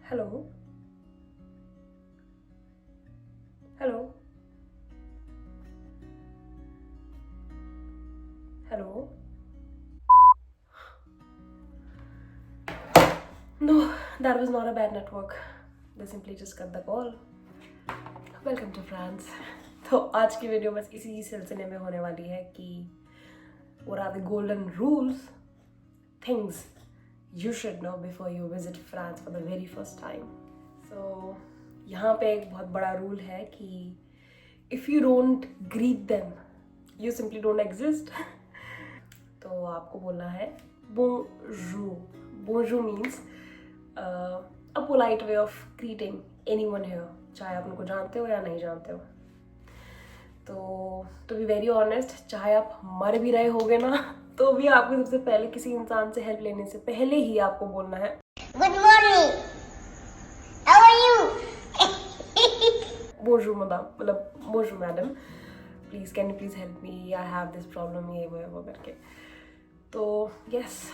Hello hello hello. No, that was not a bad network. They simply just cut the call. Welcome to France. तो आज की video बस इसी सिलसिले में होने वाली है कि what are the golden rules, things you should know before you visit France for the very first time. So यहाँ पे एक बहुत बड़ा रूल है कि if you don't greet them, you simply don't exist. तो आपको बोलना है bonjour. Bonjour means a polite way of greeting anyone here, चाहे आप उनको जानते हो या नहीं जानते हो। तो टू बी वेरी ऑनेस्ट, चाहे आप मर भी रहे होगे ना, तो भी आपको सबसे पहले किसी इंसान से हेल्प लेने से पहले ही आपको बोलना है good morning, how are you. बोंजूर मैडम, मतलब बोंजूर madam, please can you please help me, I have this problem, ये वो करके। तो यस,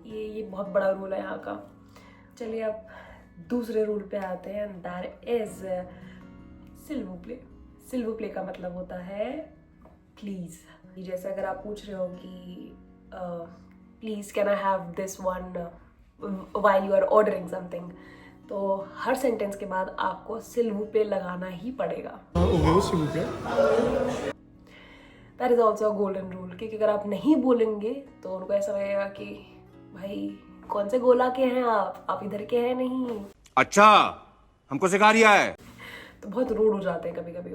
ये बहुत बड़ा रूल है यहाँ का। चलिए अब दूसरे रूल पे आते हैं, that is s'il vous plaît। s'il vous plaît का मतलब होता है प्लीज। जैसे अगर आप पूछ रहे हो कि please can I have this one while you are ordering something, तो हर सेंटेंस के बाद आपको s'il vous plaît लगाना ही पड़ेगा। That is also a golden rule, क्योंकि अगर आप नहीं बोलेंगे तो उनको ऐसा लगेगा कि भाई कौन से गोला के हैं आप इधर के हैं नहीं। अच्छा, हमको सिखा रिया है। तो बहुत रूड हो जाते हैं कभी कभी।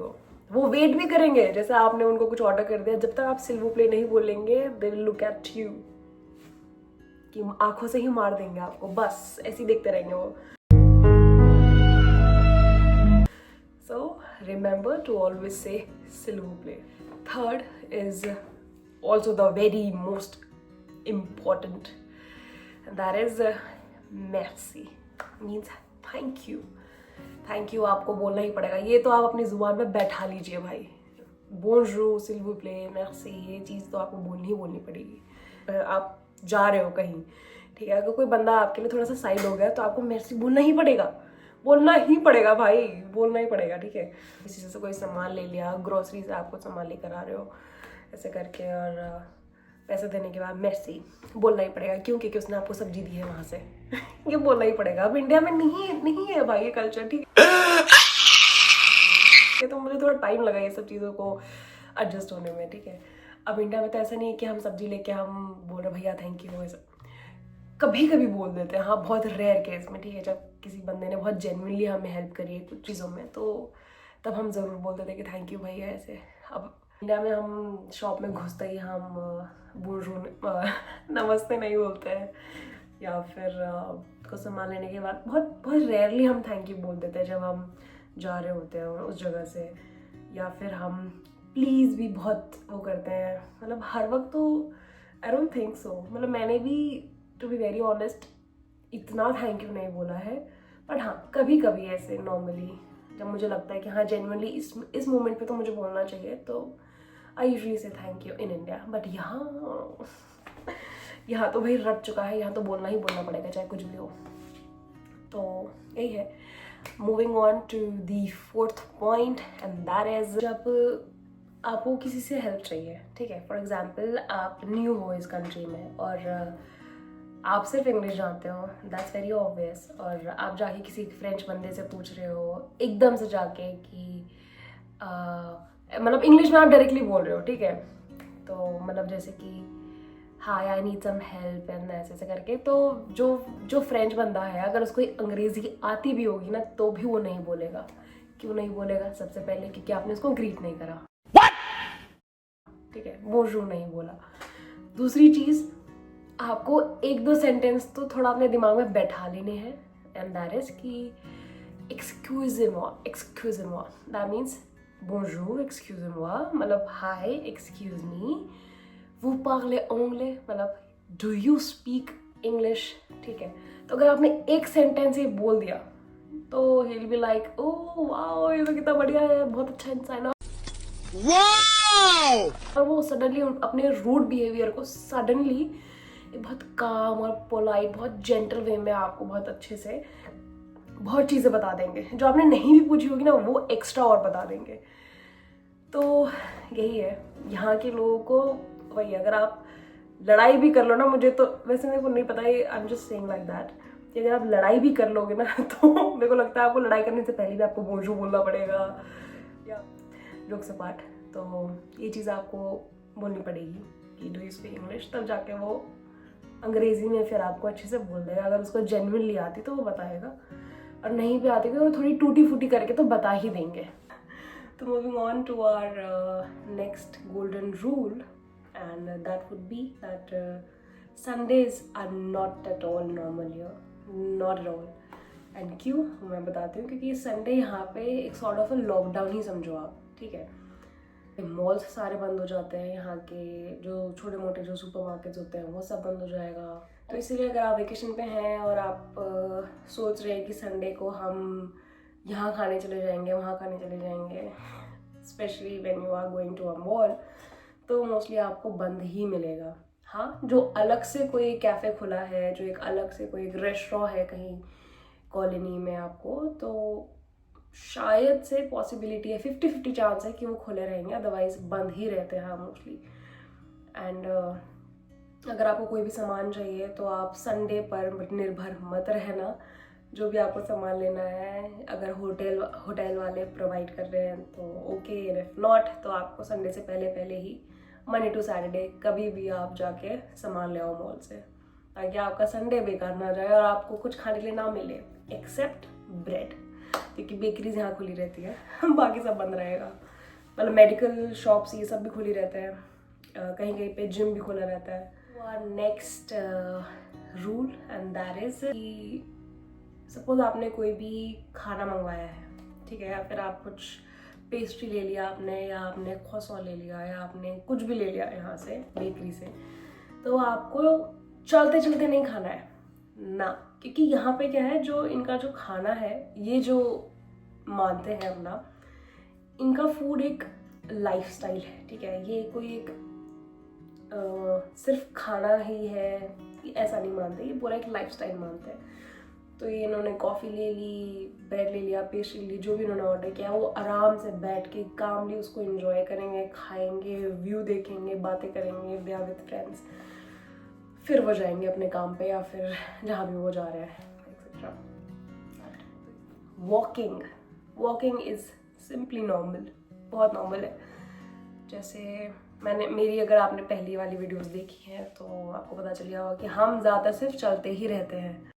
वो वेट भी करेंगे, जैसे आपने उनको कुछ ऑर्डर कर दिया, जब तक आप s'il vous plaît नहीं बोलेंगे they will look at you, कि आंखों से ही मार देंगे आपको, बस ऐसे ही देखते रहेंगे वो। So remember to always say s'il vous plaît। Third is also the very most important, that is merci, means thank you. Thank you आपको बोलना ही पड़ेगा, ये तो आप अपनी जुबान में बैठा लीजिए भाई। बोंजूर, s'il vous plaît, merci, ये चीज़ तो आपको बोलनी पड़ेगी। आप जा रहे हो कहीं, ठीक है, अगर कोई बंदा आपके लिए थोड़ा सा साइड हो गया तो आपको merci बोलना ही पड़ेगा भाई, बोलना ही पड़ेगा, ठीक है। किसी से कोई सामान ले लिया, ग्रोसरी से आप कुछ सामान लेकर आ रहे हो ऐसे करके, और पैसे देने के बाद merci बोलना ही पड़ेगा। क्यों? क्योंकि उसने आपको सब्जी दी है वहां से। ये बोलना ही पड़ेगा। अब इंडिया में नहीं है भाई ये कल्चर, ठीक है। तो मुझे थोड़ा टाइम लगा ये सब चीज़ों को एडजस्ट होने में, ठीक है। अब इंडिया में तो ऐसा नहीं है कि हम सब्जी लेके हम बोल रहे भैया थैंक यू, ऐसा कभी कभी बोल देते हैं, हाँ बहुत रेयर केस में, ठीक है। जब किसी बंदे ने बहुत जेन्युइनली हमें हेल्प करी है कुछ चीज़ों में, तो तब हम ज़रूर बोल देते कि थैंक यू भैया ऐसे। अब इंडिया में हम शॉप में घुसते ही हम बोंजूर नमस्ते नहीं बोलते हैं, या फिर कुछ सामान लेने के बाद बहुत रेयरली हम थैंक यू बोल देते हैं जब हम जा रहे होते हैं उस जगह से। या फिर हम प्लीज़ भी बहुत वो करते हैं, मतलब हर वक्त तो आई डोंट थिंक सो। मतलब मैंने भी टू बी वेरी ऑनेस्ट इतना थैंक यू नहीं बोला है, बट हाँ कभी कभी ऐसे नॉर्मली जब मुझे लगता है कि हाँ जेन्युइनली इस मोमेंट पे तो मुझे बोलना चाहिए, तो आई यूजुअली से thank you in India. But यहाँ तो भाई रट चुका है, यहाँ तो बोलना पड़ेगा चाहे कुछ भी हो। तो यही है। Moving on to the fourth point, and that is जब आपको किसी से हेल्प चाहिए, ठीक है। फॉर एग्जाम्पल आप न्यू हो इस कंट्री में और आप सिर्फ इंग्लिश जानते हो, दैट्स वेरी ऑब्वियस, और आप जाके किसी फ्रेंच बंदे से पूछ रहे हो एकदम से जाके कि मतलब इंग्लिश में आप डायरेक्टली बोल रहे हो, ठीक है। तो मतलब जैसे कि hi I need some help and ऐसे करके, तो जो फ्रेंच बंदा है अगर उसको अंग्रेजी आती भी होगी ना तो भी वो नहीं बोलेगा। क्यों नहीं बोलेगा? सबसे पहले क्योंकि आपने उसको ग्रीट नहीं करा, ठीक है, बोंजूर नहीं बोला। दूसरी चीज, आपको एक दो सेंटेंस तो थोड़ा अपने दिमाग में बैठा लेने हैं, एंड दैट इज कि एक्सक्यूज-moi, दैट मीन्स बोंजूर, एक्सक्यूज-moi मतलब hi, excuse me, vous parlez anglais मतलब डू यू स्पीक इंग्लिश, ठीक है। तो अगर आपने एक सेंटेंस ही बोल दिया तो he will be like oh wow ये तो कितना बढ़िया है, बहुत अच्छा इंसान है, और वो सडनली अपने रूड बिहेवियर को सडनली बहुत काम और पोलाइट, बहुत जेंटल वे में आपको बहुत अच्छे से बहुत चीज़ें बता देंगे, जो आपने नहीं भी पूछी होगी ना वो एक्स्ट्रा और बता देंगे। तो यही है यहाँ के लोगों को। वही, अगर आप लड़ाई भी कर लो ना, मुझे तो वैसे मेरे को नहीं पता, I am just saying like that, कि अगर आप लड़ाई भी कर लोगे ना तो मेरे को लगता है आपको लड़ाई करने से पहले भी आपको बोझो बोलना पड़ेगा, या जोक्स अपार्ट। तो ये चीज़ आपको बोलनी पड़ेगी कि डू यू स्पीक इंग्लिश, तब जाके वो अंग्रेज़ी में फिर आपको अच्छे से बोल देगा। अगर उसको जेन्युइनली आती तो वो बताएगा, और नहीं भी आती तो वो थोड़ी टूटी फूटी करके तो बता ही देंगे। तो moving on to our next golden rule, and that would be that Sundays are not at all normal here, not at all. And क्यों, मैं बताती हूँ, क्योंकि संडे यहाँ पे एक सॉर्ट ऑफ लॉकडाउन ही समझो आप, ठीक है। मॉल्स सारे बंद हो जाते हैं, यहाँ के जो छोटे मोटे जो सुपरमार्केट्स होते हैं वो सब बंद हो जाएगा। तो इसीलिए अगर आप वेकेशन पे हैं और आप सोच रहे हैं कि संडे को हम यहाँ खाने चले जाएंगे, वहाँ खाने चले जाएंगे, specially when you are going to a mall, तो मोस्टली आपको बंद ही मिलेगा। हाँ, जो अलग से कोई कैफ़े खुला है, जो एक अलग से कोई एक रेस्टोरेंट है कहीं कॉलोनी में आपको, तो शायद से पॉसिबिलिटी है, 50-50 चांस है कि वो खुले रहेंगे, अदरवाइज बंद ही रहते हैं मोस्टली। एंड अगर आपको कोई भी सामान चाहिए तो आप संडे पर निर्भर मत रहना। जो भी आपको सामान लेना है, अगर होटल वाले प्रोवाइड कर रहे हैं तो ओके, इफ नॉट तो आपको संडे से पहले ही मंडे टू सैटरडे कभी भी आप जाके सामान ले आओ मॉल से, ताकि आपका संडे बेकार ना जाए और आपको कुछ खाने के लिए ना मिले एक्सेप्ट ब्रेड, क्योंकि बेकरीज यहाँ खुली रहती है बाकी सब बंद रहेगा। मतलब मेडिकल शॉप्स ये सब भी खुली रहते हैं, कहीं कहीं पे जिम भी खुला रहता है। Next rule and that is कि सपोज आपने कोई भी खाना मंगवाया है, ठीक है, या फिर आप कुछ पेस्ट्री ले लिया आपने, या आपने croissant ले लिया, या आपने कुछ भी ले लिया यहाँ से बेकरी से, तो आपको चलते चलते नहीं खाना है ना, क्योंकि यहाँ पे क्या है, जो इनका जो खाना है, ये जो मानते हैं अपना, इनका फूड एक लाइफस्टाइल है, ठीक है। ये कोई एक सिर्फ खाना ही है ऐसा नहीं मानते, ये पूरा एक लाइफस्टाइल मानते हैं। तो ये इन्होंने कॉफ़ी ले ली, ब्रेड ले लिया, पेस्ट्री ली, जो भी इन्होंने ऑर्डर किया, वो आराम से बैठ के कामली उसको एंजॉय करेंगे, खाएंगे, व्यू देखेंगे, बातें करेंगे दे आर विद फ्रेंड्स, फिर वो जाएंगे अपने काम पे या फिर जहाँ भी वो जा रहे हैं etcetera. Walking is simply normal, बहुत नॉर्मल है। जैसे मेरी अगर आपने पहली वाली वीडियोस देखी हैं तो आपको पता चल गया होगा कि हम ज़्यादा सिर्फ चलते ही रहते हैं,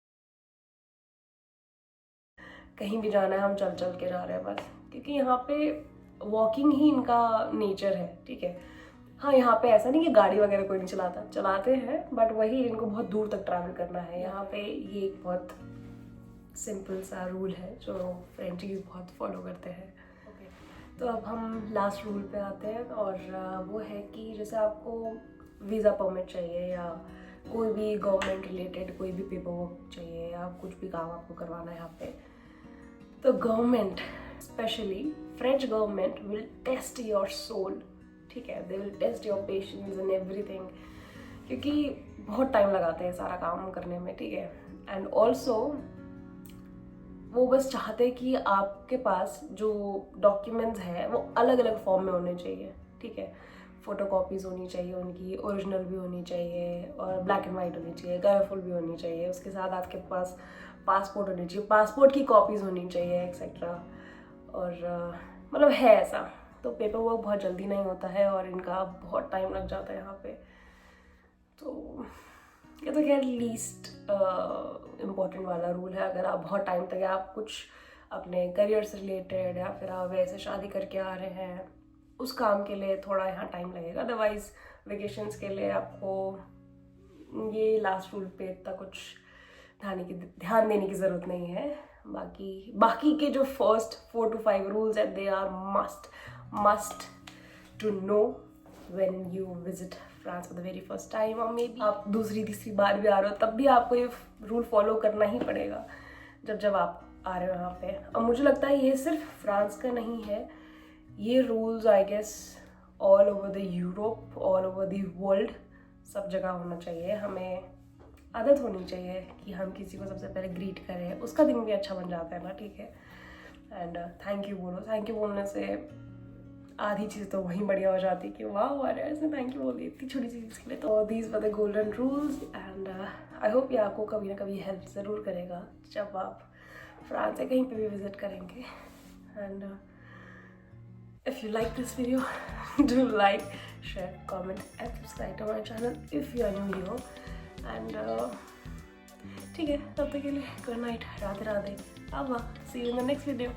कहीं भी जाना है हम चल चल के जा रहे हैं बस, क्योंकि यहाँ पे वॉकिंग ही इनका नेचर है, ठीक है। हाँ, यहाँ पे ऐसा नहीं कि गाड़ी वगैरह कोई नहीं चलाता, चलाते हैं, बट वही इनको बहुत दूर तक ट्रैवल करना है। यहाँ पे ये एक बहुत सिंपल सा रूल है जो फ्रेंचीज बहुत फॉलो करते हैं। ओके, तो अब हम लास्ट रूल पे आते हैं, और वो है कि जैसे आपको वीज़ा परमिट चाहिए या कोई भी गवर्नमेंट रिलेटेड कोई भी पेपर वर्क चाहिए या कुछ भी काम आपको करवाना है यहाँ पे, तो government, specially French government, will test your soul, ठीक है। They will test your patience and everything, क्योंकि बहुत टाइम लगाते हैं सारा काम करने में, ठीक है। एंड ऑल्सो वो बस चाहते हैं कि आपके पास जो डॉक्यूमेंट्स हैं वो अलग अलग फॉर्म में होने चाहिए, ठीक है। फ़ोटोकॉपीज़ होनी चाहिए उनकी, ओरिजिनल भी होनी चाहिए, और ब्लैक एंड वाइट होनी चाहिए, कलरफुल भी होनी चाहिए, उसके साथ आपके पास पासपोर्ट होनी चाहिए, पासपोर्ट की कॉपीज़ होनी चाहिए एक्सेट्रा। और मतलब है ऐसा, तो पेपर वर्क बहुत जल्दी नहीं होता है और इनका बहुत टाइम लग जाता है यहाँ पे। तो ये तो खैर लीस्ट इम्पॉर्टेंट वाला रूल है। अगर आप बहुत टाइम तक आप कुछ अपने करियर से रिलेटेड या फिर आप वैसे शादी करके आ रहे हैं, उस काम के लिए थोड़ा यहाँ टाइम लगेगा। अदरवाइज वेकेशंस के लिए आपको ये लास्ट रूल पे इतना कुछ ध्यान देने की ज़रूरत नहीं है। बाकी के जो फर्स्ट 4 to 5 रूल्स हैं, they are must to know when you visit France for the very first time, और मे बी आप दूसरी तीसरी बार भी आ रहे हो तब भी आपको ये रूल फॉलो करना ही पड़ेगा जब आप आ रहे हो यहाँ पे। और मुझे लगता है ये सिर्फ फ्रांस का नहीं है, ये rules I guess all over the Europe, all over the world, सब जगह होना चाहिए। हमें आदत होनी चाहिए कि हम किसी को सबसे पहले ग्रीट करें, उसका दिन भी अच्छा बन जाता है ना, ठीक है। एंड थैंक यू बोलो, थैंक यू बोलने से आधी चीज़ तो वहीं बढ़िया हो जाती कि वाह अरे इसने थैंक यू बोल दी इतनी छोटी चीज़ के लिए। तो these were the golden rules and I hope ये आपको कभी ना कभी हेल्प ज़रूर करेगा जब आप फ्रांस या कहीं पे भी विजिट करेंगे। And if you like this video, do like, share, comment and subscribe to my channel if you are new here. And ठीक है, तब तक के लिए गुड नाइट, राधे राधे, अब see you in the next video.